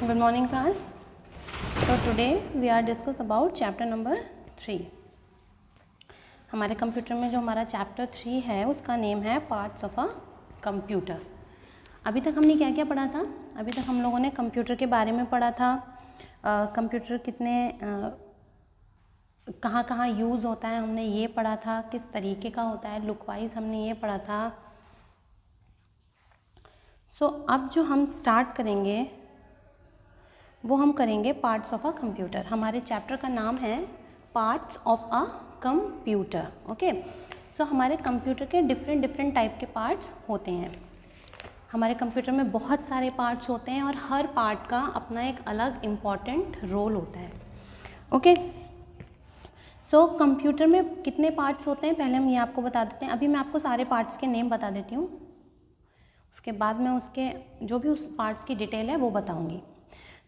Good morning class. So today we are discuss about chapter number 3. हमारे computer में जो हमारा चैप्टर 3 है उसका नेम है पार्ट्स ऑफ अ कंप्यूटर. अभी तक हमने क्या क्या पढ़ा था? अभी तक हम लोगों ने कंप्यूटर के बारे में पढ़ा था. कंप्यूटर कितने कहाँ कहाँ यूज़ होता है हमने ये पढ़ा था. किस तरीके का होता है लुक वाइज हमने ये पढ़ा था. सो अब जो हम स्टार्ट करेंगे वो हम करेंगे पार्ट्स ऑफ अ कंप्यूटर. हमारे चैप्टर का नाम है parts of a computer. Okay, so हमारे कंप्यूटर के डिफरेंट टाइप के पार्ट्स होते हैं. हमारे कंप्यूटर में बहुत सारे पार्ट्स होते हैं और हर पार्ट का अपना एक अलग इम्पॉर्टेंट रोल होता है. ओके, सो कंप्यूटर में कितने पार्ट्स होते हैं पहले हम ये आपको बता देते हैं. अभी मैं आपको सारे पार्ट्स के नेम बता देती हूँ, उसके बाद मैं उसके जो भी उस पार्ट्स की डिटेल है वो बताऊँगी.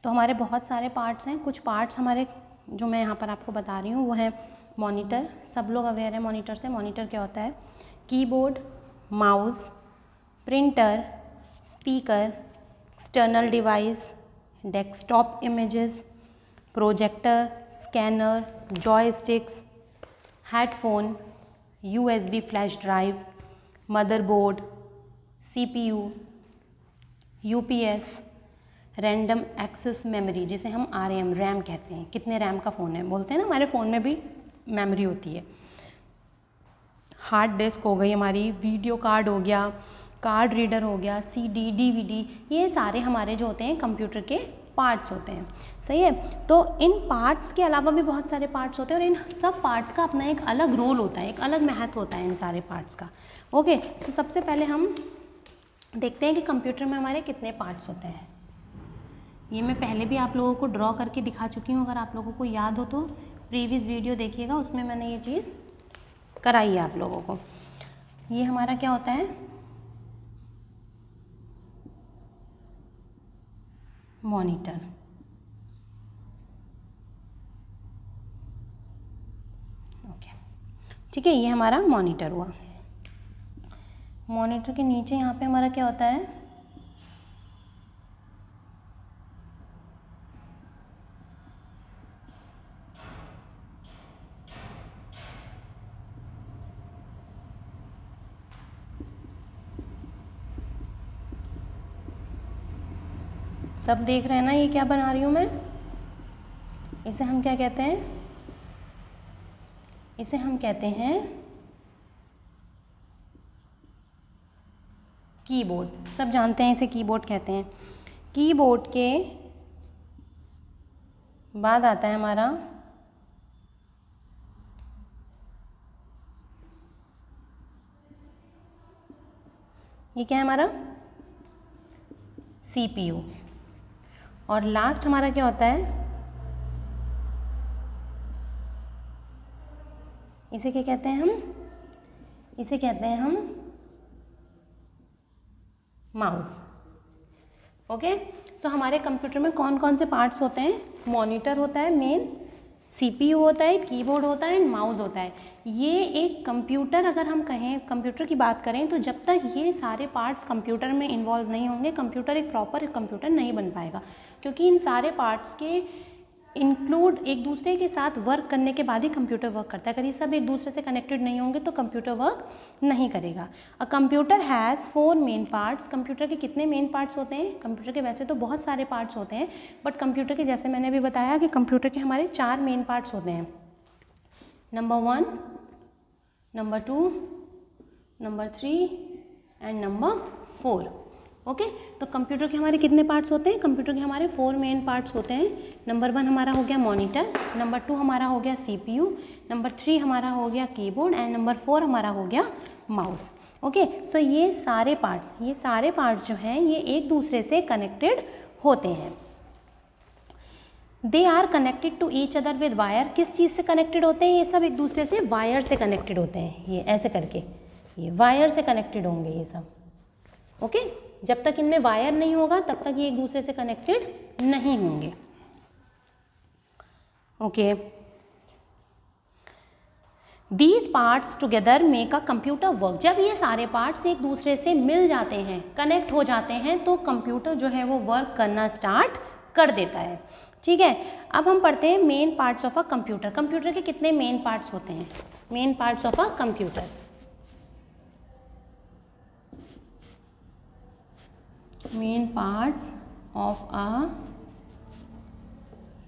तो हमारे बहुत सारे पार्ट्स हैं. कुछ पार्ट्स हमारे जो मैं यहाँ पर आपको बता रही हूँ वो है मॉनिटर. सब लोग अवेयर है मॉनिटर से. मॉनिटर क्या होता है? Keyboard, mouse, printer, speaker, external device, desktop images, projector, scanner, joysticks, headphone, USB flash drive, motherboard, CPU, UPS, random access memory जिसे हम रैम कहते हैं. कितने रैम का फ़ोन है बोलते हैं ना, हमारे फ़ोन में भी मेमोरी होती है. हार्ड डिस्क हो गई हमारी, वीडियो कार्ड हो गया, कार्ड रीडर हो गया, CD, DVD, ये सारे हमारे जो होते हैं कंप्यूटर के पार्ट्स होते हैं. सही है. तो इन पार्ट्स के अलावा भी बहुत सारे पार्ट्स होते हैं और इन सब पार्ट्स का अपना एक अलग रोल होता है, एक अलग महत्व होता है इन सारे पार्ट्स का. ओके, तो सबसे पहले हम देखते हैं कि कंप्यूटर में हमारे कितने पार्ट्स होते हैं. ये मैं पहले भी आप लोगों को ड्रॉ करके दिखा चुकी हूँ. अगर आप लोगों को याद हो तो प्रीवियस वीडियो देखिएगा, उसमें मैंने ये चीज़ कराई है आप लोगों को. ये हमारा क्या होता है? मॉनिटर. ओके, ठीक है, ये हमारा मॉनिटर हुआ. मॉनिटर के नीचे यहाँ पे हमारा क्या होता है? सब देख रहे हैं ना ये क्या बना रही हूँ मैं? इसे हम क्या कहते हैं? इसे हम कहते हैं कीबोर्ड. सब जानते हैं इसे कीबोर्ड कहते हैं. कीबोर्ड के बाद आता है हमारा ये क्या है हमारा? CPU. और लास्ट हमारा क्या होता है? इसे क्या कहते हैं हम? इसे कहते हैं हम माउस. ओके, सो हमारे कंप्यूटर में कौन कौन से पार्ट्स होते हैं? मॉनिटर होता है मेन, CPU होता है, कीबोर्ड होता है एंड माउस होता है. ये एक कंप्यूटर, अगर हम कहें कंप्यूटर की बात करें तो जब तक ये सारे पार्ट्स कंप्यूटर में इन्वॉल्व नहीं होंगे कंप्यूटर एक प्रॉपर कंप्यूटर नहीं बन पाएगा. क्योंकि इन सारे पार्ट्स के इंक्लूड एक दूसरे के साथ वर्क करने के बाद ही कंप्यूटर वर्क करता है. अगर ये सब एक दूसरे से कनेक्टेड नहीं होंगे तो कंप्यूटर वर्क नहीं करेगा. A computer has 4 main parts. Computer के कितने मेन पार्ट्स होते हैं? कंप्यूटर के वैसे तो बहुत सारे पार्ट्स होते हैं, बट कंप्यूटर के जैसे मैंने भी बताया कि कंप्यूटर के हमारे 4 मेन पार्ट्स होते हैं. Number 1, number 2, number 3 and number 4. Okay, तो कंप्यूटर के हमारे कितने पार्ट्स होते हैं? कंप्यूटर के हमारे 4 मेन पार्ट्स होते हैं. नंबर 1 हमारा हो गया मॉनिटर, नंबर 2 हमारा हो गया CPU, नंबर 3 हमारा हो गया कीबोर्ड एंड नंबर 4 हमारा हो गया माउस. ओके, सो ये सारे पार्ट्स जो हैं ये एक दूसरे से कनेक्टेड होते हैं. They are connected to each other with wire. किस चीज़ से कनेक्टेड होते हैं? ये सब एक दूसरे से वायर से कनेक्टेड होते हैं. ये ऐसे करके ये वायर से कनेक्टेड होंगे ये सब. ओके, जब तक इनमें वायर नहीं होगा तब तक ये एक दूसरे से कनेक्टेड नहीं होंगे. Okay, these parts together make a computer work. जब ये सारे पार्ट्स एक दूसरे से मिल जाते हैं, कनेक्ट हो जाते हैं, तो कंप्यूटर जो है वो वर्क करना स्टार्ट कर देता है। ठीक है, अब हम पढ़ते हैं main parts of a computer. Computer के कितने मेन पार्ट्स होते हैं? Main parts of a computer, main parts of a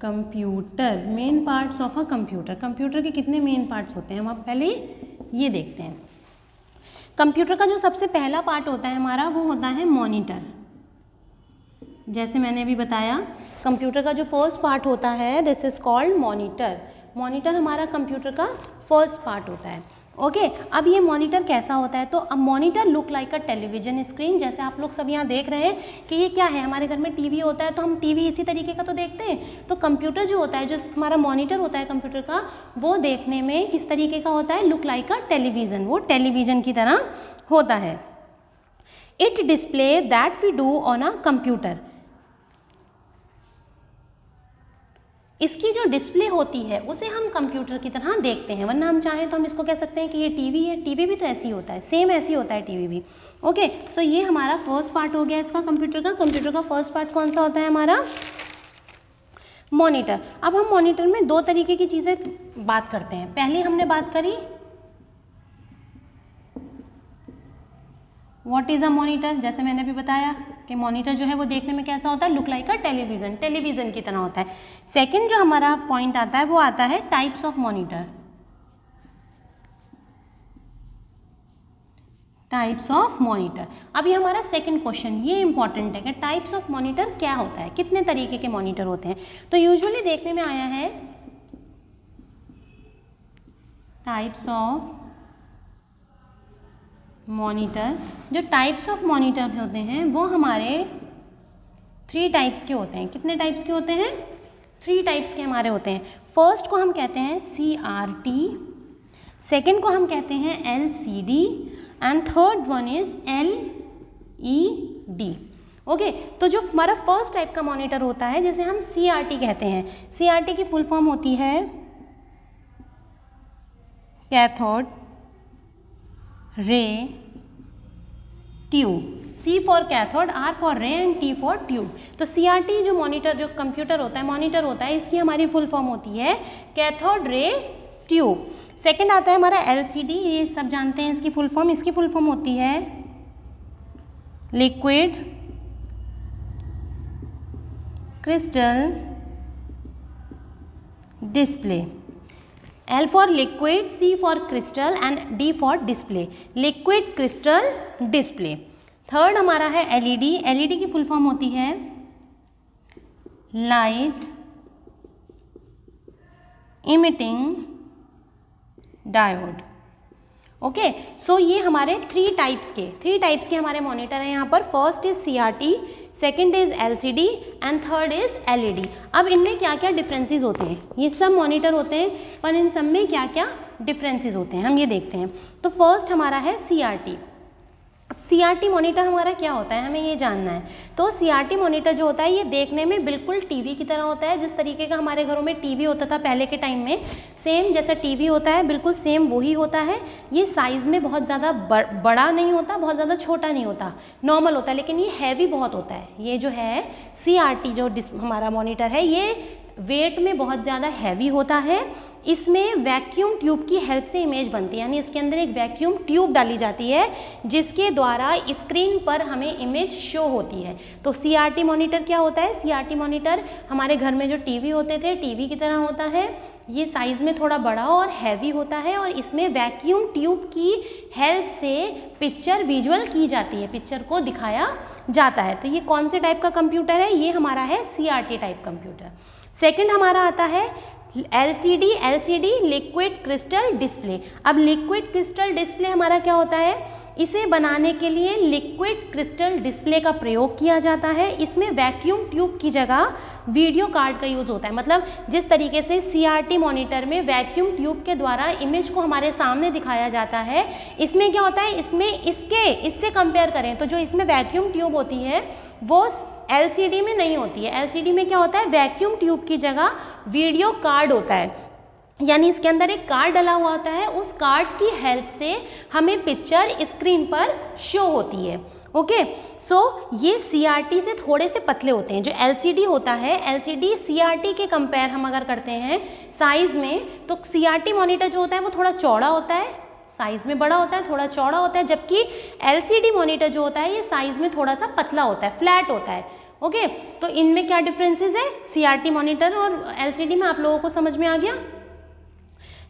computer, main parts of a computer. Computer के कितने मेन पार्ट्स होते हैं हम आप पहले ये देखते हैं। कंप्यूटर का जो सबसे पहला पार्ट होता है हमारा वो होता है मॉनिटर। जैसे मैंने अभी बताया कंप्यूटर का जो फर्स्ट पार्ट होता है this is called monitor. Monitor हमारा कंप्यूटर का फर्स्ट पार्ट होता है। ओके, अब ये मॉनिटर कैसा होता है? तो अब monitor look like a television screen. जैसे आप लोग सब यहाँ देख रहे हैं कि ये क्या है, हमारे घर में टीवी होता है तो हम टीवी इसी तरीके का तो देखते हैं। तो कंप्यूटर जो होता है, जो हमारा मॉनिटर होता है कंप्यूटर का, वो देखने में किस तरीके का होता है? लुक लाइक अ टेलीविजन, वो टेलीविजन की तरह होता है। It display that we do on a computer. इसकी जो डिस्प्ले होती है उसे हम कंप्यूटर की तरह देखते हैं, वरना हम चाहें तो हम इसको कह सकते हैं कि ये टीवी है। टीवी भी तो ऐसी होता है, सेम ऐसी होता है टीवी भी। ओके, सो ये हमारा फर्स्ट पार्ट हो गया इसका कंप्यूटर का। कंप्यूटर का फर्स्ट पार्ट कौन सा होता है हमारा? मॉनिटर। अब हम मॉनिटर में दो तरीके की चीज़ें बात करते हैं। पहली हमने बात करी व्हाट इज़ अ मॉनिटर। जैसे मैंने भी बताया कि मॉनिटर जो है वो देखने में कैसा होता है? लुक लाइक अ टेलीविज़न, टेलीविज़न की तरह होता है। सेकंड जो हमारा पॉइंट आता है वो आता है types of monitor. Types of monitor. अब ये हमारा सेकंड क्वेश्चन, ये इंपॉर्टेंट है कि टाइप्स ऑफ मॉनिटर क्या होता है, कितने तरीके के मॉनिटर होते हैं। तो यूजुअली देखने में आया है टाइप्स ऑफ मॉनिटर। जो टाइप्स ऑफ मॉनिटर होते हैं वो हमारे 3 टाइप्स के होते हैं। कितने टाइप्स के होते हैं? 3 टाइप्स के हमारे होते हैं। फर्स्ट को हम कहते हैं CRT, सेकंड को हम कहते हैं LCD and third one is LED। Okay, तो जो हमारा फर्स्ट टाइप का मॉनिटर होता है जिसे हम CRT कहते हैं, CRT की फुल फॉर्म होती है cathode ray tube. C for cathode, R for रे एंड T फॉर ट्यूब। तो CRT जो मॉनिटर, जो कंप्यूटर होता है, मॉनिटर होता है, इसकी हमारी फुल फॉर्म होती है कैथोड रे ट्यूब। सेकंड आता है हमारा LCD, ये सब जानते हैं इसकी फुल फॉर्म। इसकी फुल फॉर्म होती है liquid crystal display. L for liquid, C for crystal and D for display, liquid crystal display. Third हमारा है LED। LED की फुल फॉर्म होती है लाइट इमिटिंग डायोड। ओके, सो ये हमारे 3 टाइप्स के हमारे मॉनिटर हैं यहाँ पर। First is CRT, second is LCD and third is LED। अब इनमें क्या क्या डिफरेंसेस होते हैं? ये सब मॉनिटर होते हैं पर इन सब में क्या क्या डिफरेंसेस होते हैं हम ये देखते हैं। तो फर्स्ट हमारा है CRT। अब CRT मॉनिटर हमारा क्या होता है हमें ये जानना है। तो CRT मॉनिटर जो होता है ये देखने में बिल्कुल टीवी की तरह होता है। जिस तरीके का हमारे घरों में टीवी होता था पहले के टाइम में, सेम जैसा टीवी होता है बिल्कुल सेम वही होता है। ये साइज़ में बहुत ज़्यादा बड़ा नहीं होता, बहुत ज़्यादा छोटा नहीं होता, नॉर्मल होता है, लेकिन ये हैवी बहुत होता है। ये जो है CRT जो हमारा मॉनिटर है ये वेट में बहुत ज़्यादा हैवी होता है। इसमें वैक्यूम ट्यूब की हेल्प से इमेज बनती है, यानी इसके अंदर एक वैक्यूम ट्यूब डाली जाती है जिसके द्वारा स्क्रीन पर हमें इमेज शो होती है। तो CRT मॉनिटर क्या होता है? CRT मॉनिटर हमारे घर में जो टीवी होते थे टीवी की तरह होता है। ये साइज़ में थोड़ा बड़ा और हैवी होता है और इसमें वैक्यूम ट्यूब की हेल्प से पिक्चर विजुअल की जाती है, पिक्चर को दिखाया जाता है। तो ये कौन से टाइप का कंप्यूटर है? ये हमारा है CRT टाइप कंप्यूटर। सेकंड हमारा आता है LCD लिक्विड क्रिस्टल डिस्प्ले। अब लिक्विड क्रिस्टल डिस्प्ले हमारा क्या होता है? इसे बनाने के लिए लिक्विड क्रिस्टल डिस्प्ले का प्रयोग किया जाता है। इसमें वैक्यूम ट्यूब की जगह वीडियो कार्ड का यूज़ होता है। मतलब जिस तरीके से CRT मॉनिटर में वैक्यूम ट्यूब के द्वारा इमेज को हमारे सामने दिखाया जाता है, इसमें क्या होता है? इसमें इससे कंपेयर करें तो जो इसमें वैक्यूम ट्यूब होती है वो LCD में नहीं होती है। LCD में क्या होता है? वैक्यूम ट्यूब की जगह वीडियो कार्ड होता है। यानी इसके अंदर एक कार्ड डला हुआ होता है, उस कार्ड की हेल्प से हमें पिक्चर स्क्रीन पर शो होती है। ओके, सो ये CRT से थोड़े से पतले होते हैं। जो LCD होता है, LCD CRT के कंपेयर हम अगर करते हैं साइज़ में, तो CRT मॉनिटर जो होता है वो थोड़ा चौड़ा होता है, साइज़ में बड़ा होता है, थोड़ा चौड़ा होता है, जबकि LCD मॉनिटर जो होता है ये साइज़ में थोड़ा सा पतला होता है, फ्लैट होता है। ओके, तो इनमें क्या डिफरेंसेस है CRT मॉनिटर और LCD में, आप लोगों को समझ में आ गया?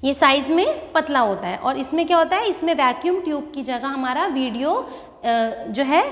ये साइज़ में पतला होता है और इसमें क्या होता है, इसमें वैक्यूम ट्यूब की जगह हमारा वीडियो जो है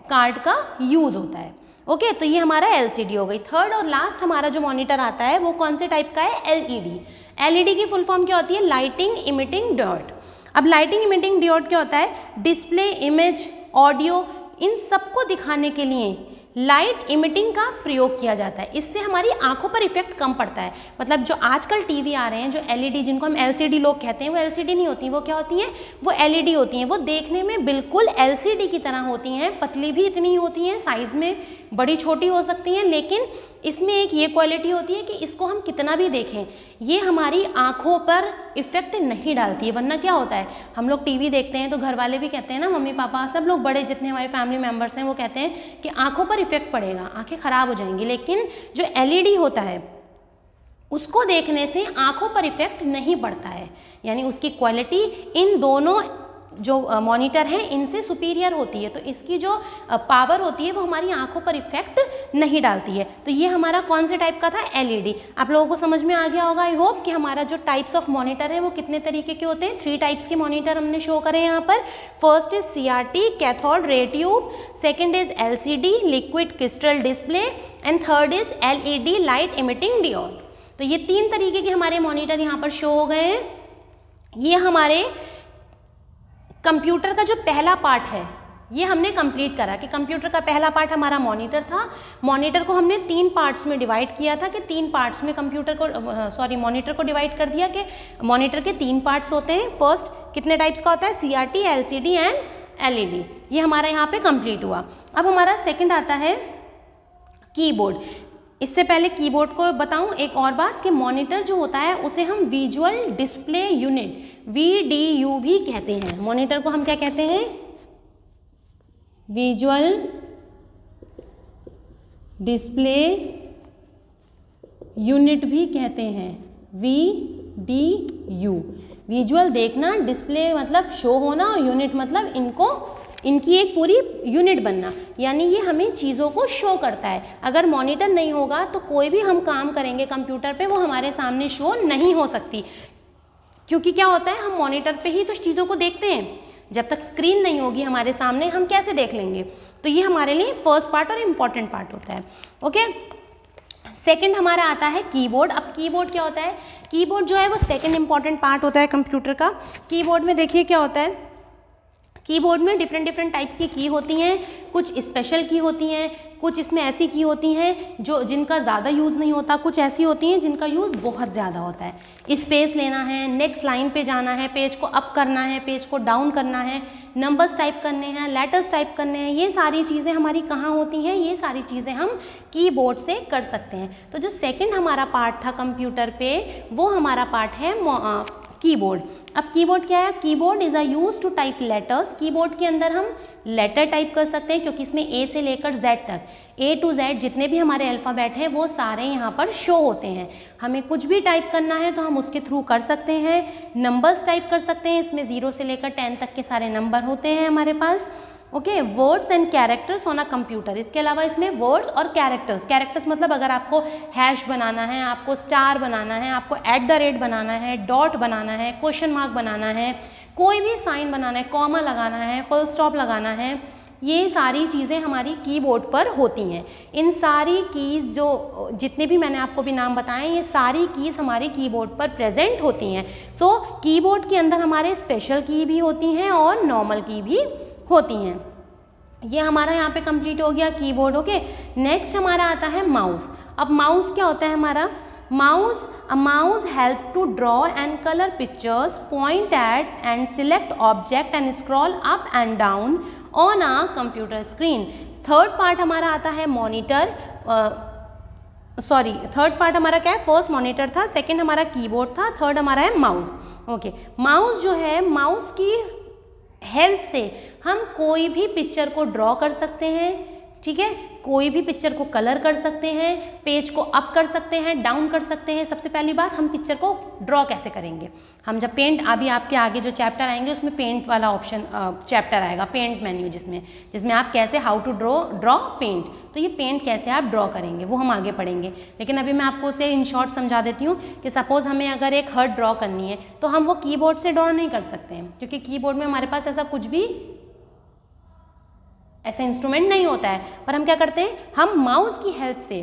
कार्ड का यूज़ होता है। ओके, तो ये हमारा LCD हो गई। थर्ड और लास्ट हमारा जो मॉनिटर आता है वो कौन से टाइप का है? LED। LED की फुल फॉर्म क्या होती है? Lighting emitting diode. अब लाइटिंग इमिटिंग डायोड क्या होता है? डिस्प्ले, इमेज, ऑडियो, इन सबको दिखाने के लिए लाइट इमिटिंग का प्रयोग किया जाता है। इससे हमारी आंखों पर इफेक्ट कम पड़ता है। मतलब जो आजकल टीवी आ रहे हैं, जो LED, जिनको हम LCD लोग कहते हैं, वो LCD नहीं होती, वो क्या होती हैं? वो LED होती हैं। वो देखने में बिल्कुल LCD की तरह होती हैं, पतली भी इतनी होती हैं, साइज़ में बड़ी छोटी हो सकती हैं, लेकिन इसमें एक ये क्वालिटी होती है कि इसको हम कितना भी देखें ये हमारी आंखों पर इफेक्ट नहीं डालती है। वरना क्या होता है, हम लोग टीवी देखते हैं तो घर वाले भी कहते हैं ना, मम्मी पापा सब लोग बड़े जितने हमारे फैमिली मेम्बर्स हैं वो कहते हैं कि आंखों पर इफेक्ट पड़ेगा, आंखें खराब हो जाएंगी। लेकिन जो LED होता है उसको देखने से आंखों पर इफेक्ट नहीं पड़ता है, यानी उसकी क्वालिटी इन दोनों जो मॉनिटर हैं इनसे सुपीरियर होती है। तो इसकी जो पावर होती है वो हमारी आंखों पर इफेक्ट नहीं डालती है। तो ये हमारा कौन से टाइप का था? LED। आप लोगों को समझ में आ गया होगा आई होप कि हमारा जो टाइप्स ऑफ मॉनिटर है वो कितने तरीके के होते हैं। 3 टाइप्स के मॉनिटर हमने शो करे यहाँ पर। First is CRT cathode ray tube, second is LCD liquid crystal display and third is LED light emitting diode. तो ये 3 तरीके के हमारे मॉनिटर यहाँ पर शो हो गए हैं। ये हमारे कंप्यूटर का जो पहला पार्ट है ये हमने कंप्लीट करा कि कंप्यूटर का पहला पार्ट हमारा मॉनिटर था। मॉनिटर को हमने 3 पार्ट्स में डिवाइड किया था कि 3 पार्ट्स में मॉनिटर को डिवाइड कर दिया कि मॉनिटर के 3 पार्ट्स होते हैं। फर्स्ट कितने टाइप्स का होता है? CRT, LCD and LED। ये हमारा यहाँ पे कंप्लीट हुआ। अब हमारा सेकंड आता है कीबोर्ड। इससे पहले कीबोर्ड को बताऊं एक और बात कि मॉनिटर जो होता है उसे हम विजुअल डिस्प्ले यूनिट VDU भी कहते हैं। मॉनिटर को हम क्या कहते हैं? विजुअल डिस्प्ले यूनिट भी कहते हैं, VDU। विजुअल देखना, डिस्प्ले मतलब शो होना, यूनिट मतलब इनकी एक पूरी यूनिट बनना, यानी ये हमें चीज़ों को शो करता है। अगर मॉनिटर नहीं होगा तो कोई भी हम काम करेंगे कंप्यूटर पे वो हमारे सामने शो नहीं हो सकती, क्योंकि क्या होता है, हम मॉनिटर पे ही तो चीज़ों को देखते हैं। जब तक स्क्रीन नहीं होगी हमारे सामने हम कैसे देख लेंगे? तो ये हमारे लिए फर्स्ट पार्ट और इम्पॉर्टेंट पार्ट होता है। ओके, सेकंड हमारा आता है कीबोर्ड। अब कीबोर्ड क्या होता है? कीबोर्ड जो है वो सेकंड इम्पॉर्टेंट पार्ट होता है कंप्यूटर का। कीबोर्ड में देखिए क्या होता है, कीबोर्ड में डिफरेंट टाइप्स की होती हैं। कुछ स्पेशल की होती हैं, कुछ इसमें ऐसी की होती हैं जिनका ज़्यादा यूज़ नहीं होता, कुछ ऐसी होती हैं जिनका यूज़ बहुत ज़्यादा होता है। स्पेस लेना है, नेक्स्ट लाइन पे जाना है, पेज को अप करना है, पेज को डाउन करना है, नंबर्स टाइप करने हैं, लेटर्स टाइप करने हैं, ये सारी चीज़ें हमारी कहाँ होती हैं? ये सारी चीज़ें हम कीबोर्ड से कर सकते हैं। तो जो सेकेंड हमारा पार्ट था कंप्यूटर पे वो हमारा पार्ट है कीबोर्ड। अब कीबोर्ड क्या है? Keyboard is a use to type letters. Keyboard के अंदर हम लेटर टाइप कर सकते हैं क्योंकि इसमें A से लेकर Z तक, A to Z जितने भी हमारे अल्फ़ाबेट हैं वो सारे यहाँ पर शो होते हैं। हमें कुछ भी टाइप करना है तो हम उसके थ्रू कर सकते हैं। नंबर्स टाइप कर सकते हैं, इसमें 0 से लेकर 10 तक के सारे नंबर होते हैं हमारे पास। Okay, words and characters on a computer. इसके अलावा इसमें वर्ड्स और कैरेक्टर्स मतलब अगर आपको हैश बनाना है, आपको स्टार बनाना है, आपको @ बनाना है, डॉट बनाना है, क्वेश्चन मार्क बनाना है, कोई भी साइन बनाना है, कॉमा लगाना है, फुल स्टॉप लगाना है, ये सारी चीज़ें हमारी कीबोर्ड पर होती हैं। इन सारी कीज़ जो जितने भी मैंने आपको भी नाम बताए, ये सारी कीज़ हमारी कीबोर्ड पर प्रेजेंट होती हैं। सो कीबोर्ड के अंदर हमारे स्पेशल की भी होती हैं और नॉर्मल की भी होती हैं। ये हमारा यहाँ पे कंप्लीट हो गया कीबोर्ड। ओके, नेक्स्ट हमारा आता है माउस। अब माउस क्या होता है हमारा? Mouse help to draw and colour pictures, point at and select object and scroll up and down on a computer screen. Third part हमारा आता है मॉनिटर। सॉरी, थर्ड पार्ट हमारा क्या है, फर्स्ट मॉनिटर था, सेकंड हमारा कीबोर्ड था, third हमारा है माउस। ओके, माउस जो है, माउस की हेल्प से हम कोई भी पिक्चर को ड्रॉ कर सकते हैं, ठीक है, कोई भी पिक्चर को कलर कर सकते हैं, पेज को अप कर सकते हैं, डाउन कर सकते हैं। सबसे पहली बात, हम पिक्चर को ड्रॉ कैसे करेंगे, हम जब पेंट, अभी आपके आगे जो चैप्टर आएंगे उसमें पेंट वाला ऑप्शन चैप्टर आएगा, पेंट मेन्यू, जिसमें आप कैसे हाउ टू ड्रॉ पेंट, तो ये पेंट कैसे आप ड्रॉ करेंगे वो हम आगे पढ़ेंगे। लेकिन अभी मैं आपको उसे इन शॉर्ट समझा देती हूँ कि सपोज़ हमें अगर एक हर्ट ड्रॉ करनी है तो हम वो कीबोर्ड से ड्रॉ नहीं कर सकते हैं, क्योंकि कीबोर्ड में हमारे पास ऐसा कुछ भी ऐसा इंस्ट्रूमेंट नहीं होता है। पर हम क्या करते हैं, हम माउस की हेल्प से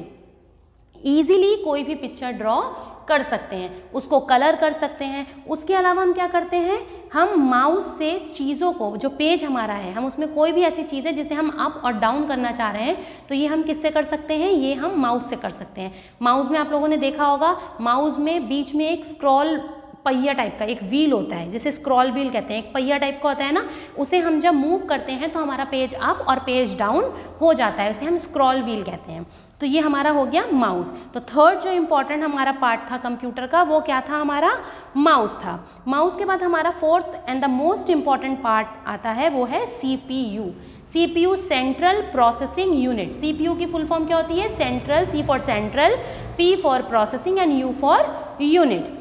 इजीली कोई भी पिक्चर ड्रॉ कर सकते हैं, उसको कलर कर सकते हैं। उसके अलावा हम क्या करते हैं, हम माउस से चीज़ों को, जो पेज हमारा है, हम उसमें कोई भी ऐसी चीज़ है जिसे हम अप और डाउन करना चाह रहे हैं, तो ये हम किससे कर सकते हैं, ये हम माउस से कर सकते हैं। माउस में आप लोगों ने देखा होगा, माउस में बीच में एक स्क्रॉल पहिया टाइप का एक व्हील होता है, जिसे स्क्रॉल व्हील कहते हैं, एक पहिया टाइप का होता है ना, उसे हम जब मूव करते हैं तो हमारा पेज अप और पेज डाउन हो जाता है, उसे हम स्क्रॉल व्हील कहते हैं। तो ये हमारा हो गया माउस। तो थर्ड जो इम्पॉर्टेंट हमारा पार्ट था कंप्यूटर का, वो क्या था, हमारा माउस था। माउस के बाद हमारा fourth and the most important part आता है, वो है CPU। CPU central processing unit. CPU की फुल फॉर्म क्या होती है, central, C for central, P for processing and U for unit.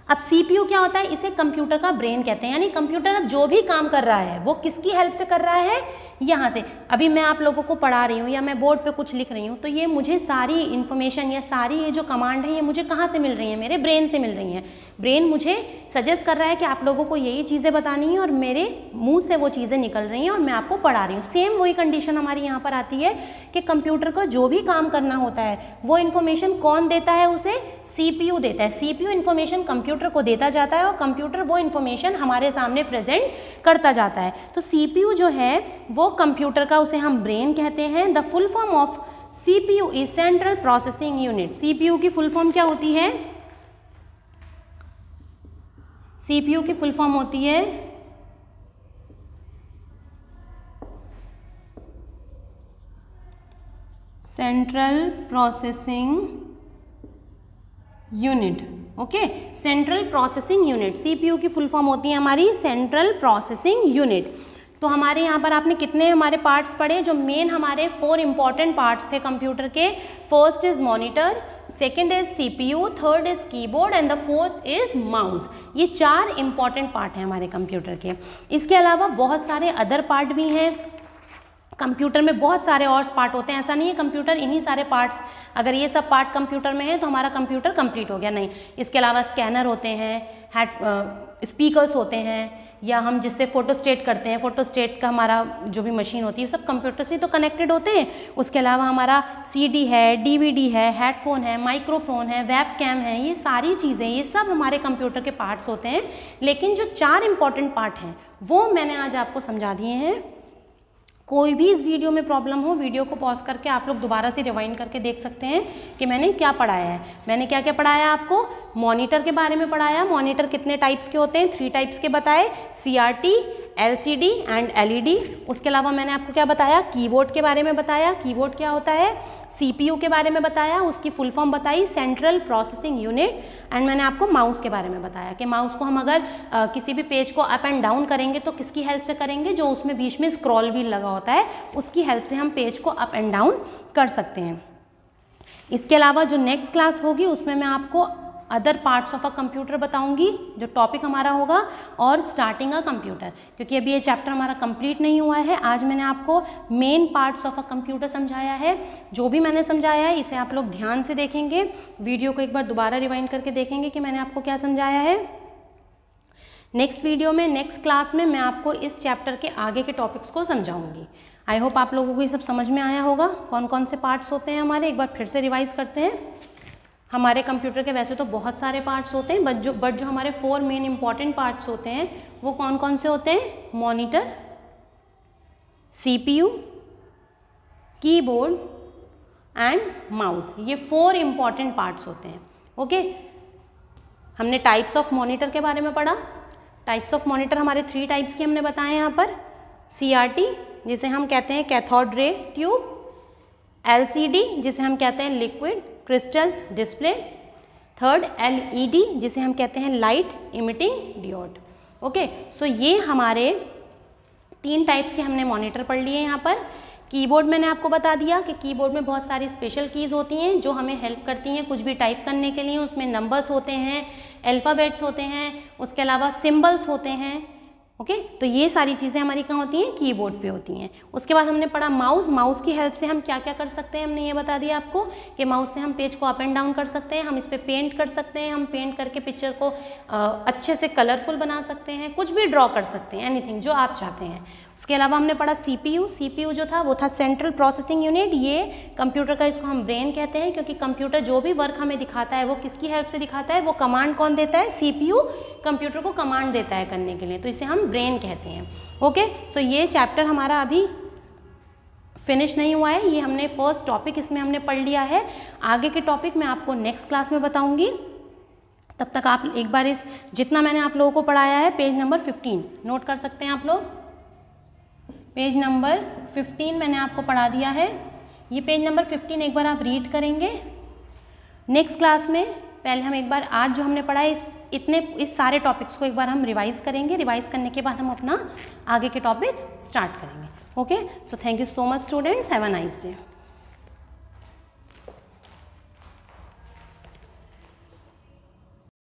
अब CPU क्या होता है, इसे कंप्यूटर का ब्रेन कहते हैं, यानी कंप्यूटर अब जो भी काम कर रहा है वो किसकी हेल्प से कर रहा है, यहाँ से। अभी मैं आप लोगों को पढ़ा रही हूँ या मैं बोर्ड पे कुछ लिख रही हूँ, तो ये मुझे सारी इन्फॉर्मेशन या सारी ये जो कमांड है, ये मुझे कहाँ से मिल रही है, मेरे ब्रेन से मिल रही हैं। ब्रेन मुझे सजेस्ट कर रहा है कि आप लोगों को यही चीज़ें बतानी है, और मेरे मुंह से वो चीज़ें निकल रही हैं और मैं आपको पढ़ा रही हूँ। सेम वही कंडीशन हमारी यहाँ पर आती है कि कंप्यूटर को जो भी काम करना होता है वो इन्फॉर्मेशन कौन देता है, उसे CPU देता है। CPU इन्फॉर्मेशन कंप्यूटर को देता जाता है और कंप्यूटर वो इन्फॉर्मेशन हमारे सामने प्रेजेंट करता जाता है। तो CPU जो है वो कंप्यूटर का, उसे हम ब्रेन कहते हैं। The full form of CPU is central processing unit. CPU की फुल फॉर्म क्या होती है, CPU की फुल फॉर्म होती है central processing unit. Okay, central processing unit, CPU की फुल फॉर्म होती है हमारी सेंट्रल प्रोसेसिंग यूनिट। तो हमारे यहाँ पर आपने कितने हमारे पार्ट्स पढ़े, जो मेन हमारे 4 इंपॉर्टेंट पार्ट्स थे कंप्यूटर के। First is monitor, second is CPU, third is keyboard and the fourth is mouse. ये 4 इंपॉर्टेंट पार्ट हैं हमारे कंप्यूटर के। इसके अलावा बहुत सारे अदर पार्ट भी हैं कंप्यूटर में, बहुत सारे और पार्ट होते हैं। ऐसा नहीं है कंप्यूटर इन्हीं सारे पार्ट्स, अगर ये सब पार्ट कंप्यूटर में है तो हमारा कंप्यूटर कंप्लीट हो गया, नहीं। इसके अलावा स्कैनर होते हैं, स्पीकर्स होते हैं, या हम जिससे फोटोस्टेट करते हैं, फोटोस्टेट का हमारा जो भी मशीन होती है सब कंप्यूटर से तो कनेक्टेड होते हैं। उसके अलावा हमारा CD है, DVD है, हेडफोन है, माइक्रोफोन है, वेबकैम है, ये सारी चीज़ें, ये सब हमारे कंप्यूटर के पार्ट्स होते हैं। लेकिन जो 4 इंपॉर्टेंट पार्ट हैं वो मैंने आज आपको समझा दिए हैं। कोई भी इस वीडियो में प्रॉब्लम हो, वीडियो को पॉज करके आप लोग दोबारा से रिवाइंड करके देख सकते हैं कि मैंने क्या पढ़ाया है। मैंने क्या क्या पढ़ाया आपको, मॉनिटर के बारे में पढ़ाया। मॉनिटर कितने टाइप्स के होते हैं, 3 टाइप्स के बताए, CRT, LCD एंड LED। उसके अलावा मैंने आपको क्या बताया, कीबोर्ड के बारे में बताया, कीबोर्ड क्या होता है, CPU के बारे में बताया, उसकी फुल फॉर्म बताई सेंट्रल प्रोसेसिंग यूनिट। एंड मैंने आपको माउस के बारे में बताया कि माउस को हम अगर किसी भी पेज को अप एंड डाउन करेंगे तो किसकी हेल्प से करेंगे, जो उसमें बीच में स्क्रॉल व्हील लगा होता है उसकी हेल्प से हम पेज को अप एंड डाउन कर सकते हैं। इसके अलावा जो नेक्स्ट क्लास होगी उसमें मैं आपको other parts of a computer बताऊंगी, जो टॉपिक हमारा होगा, और स्टार्टिंग अ कंप्यूटर, क्योंकि अभी ये चैप्टर हमारा कंप्लीट नहीं हुआ है। आज मैंने आपको main parts of a computer समझाया है। जो भी मैंने समझाया है इसे आप लोग ध्यान से देखेंगे, वीडियो को एक बार दोबारा रिवाइंड करके देखेंगे कि मैंने आपको क्या समझाया है। नेक्स्ट वीडियो में, नेक्स्ट क्लास में मैं आपको इस चैप्टर के आगे के टॉपिक्स को समझाऊंगी। आई होप आप लोगों को ये सब समझ में आया होगा, कौन कौन से पार्ट्स होते हैं हमारे। एक बार फिर से रिवाइज करते हैं। हमारे कंप्यूटर के वैसे तो बहुत सारे पार्ट्स होते हैं, बट जो हमारे 4 मेन इंपॉर्टेंट पार्ट्स होते हैं वो कौन कौन से होते हैं, monitor, CPU, keyboard and mouse. ये 4 इंपॉर्टेंट पार्ट्स होते हैं। ओके, हमने टाइप्स ऑफ मॉनिटर के बारे में पढ़ा। टाइप्स ऑफ मॉनिटर हमारे 3 टाइप्स के हमने बताए यहाँ पर। CRT जिसे हम कहते हैं कैथोड रे ट्यूब, LCD जिसे हम कहते हैं liquid crystal display, third LED जिसे हम कहते हैं लाइट इमिटिंग डियोड। ओके, सो ये हमारे 3 टाइप्स के हमने मॉनिटर पढ़ लिए यहाँ पर। कीबोर्ड मैंने आपको बता दिया कि कीबोर्ड में बहुत सारी स्पेशल कीज़ होती हैं जो हमें हेल्प करती हैं कुछ भी टाइप करने के लिए। उसमें नंबर्स होते हैं, अल्फ़ाबेट्स होते हैं, उसके अलावा सिंबल्स होते हैं। ओके, तो ये सारी चीज़ें हमारी कहाँ होती हैं? कीबोर्ड पे होती हैं। उसके बाद हमने पढ़ा माउस। माउस की हेल्प से हम क्या क्या कर सकते हैं, हमने ये बता दिया आपको कि माउस से हम पेज को अप एंड डाउन कर सकते हैं, हम इस पर पेंट कर सकते हैं, हम पेंट करके पिक्चर को अच्छे से कलरफुल बना सकते हैं, कुछ भी ड्रॉ कर सकते हैं, एनीथिंग जो आप चाहते हैं। उसके अलावा हमने पढ़ा CPU। CPU जो था वो था सेंट्रल प्रोसेसिंग यूनिट। ये कंप्यूटर का, इसको हम ब्रेन कहते हैं, क्योंकि कंप्यूटर जो भी वर्क हमें दिखाता है वो किसकी हेल्प से दिखाता है? वो कमांड कौन देता है? CPU कंप्यूटर को कमांड देता है करने के लिए, तो इसे हम ब्रेन कहते हैं। ओके, सो ये चैप्टर हमारा अभी फिनिश नहीं हुआ है, ये हमने फर्स्ट टॉपिक इसमें हमने पढ़ लिया है। आगे के टॉपिक मैं आपको नेक्स्ट क्लास में बताऊंगी। तब तक आप एक बार इस जितना मैंने आप लोगों को पढ़ाया है, पेज नंबर 15 नोट कर सकते हैं आप लोग। पेज नंबर 15 मैंने आपको पढ़ा दिया है। ये पेज नंबर 15 एक बार आप रीड करेंगे। नेक्स्ट क्लास में पहले हम एक बार आज जो हमने पढ़ा है इस सारे टॉपिक्स को एक बार हम रिवाइज करेंगे। रिवाइज करने के बाद हम अपना आगे के टॉपिक स्टार्ट करेंगे। Okay, so thank you so much students, have a nice day.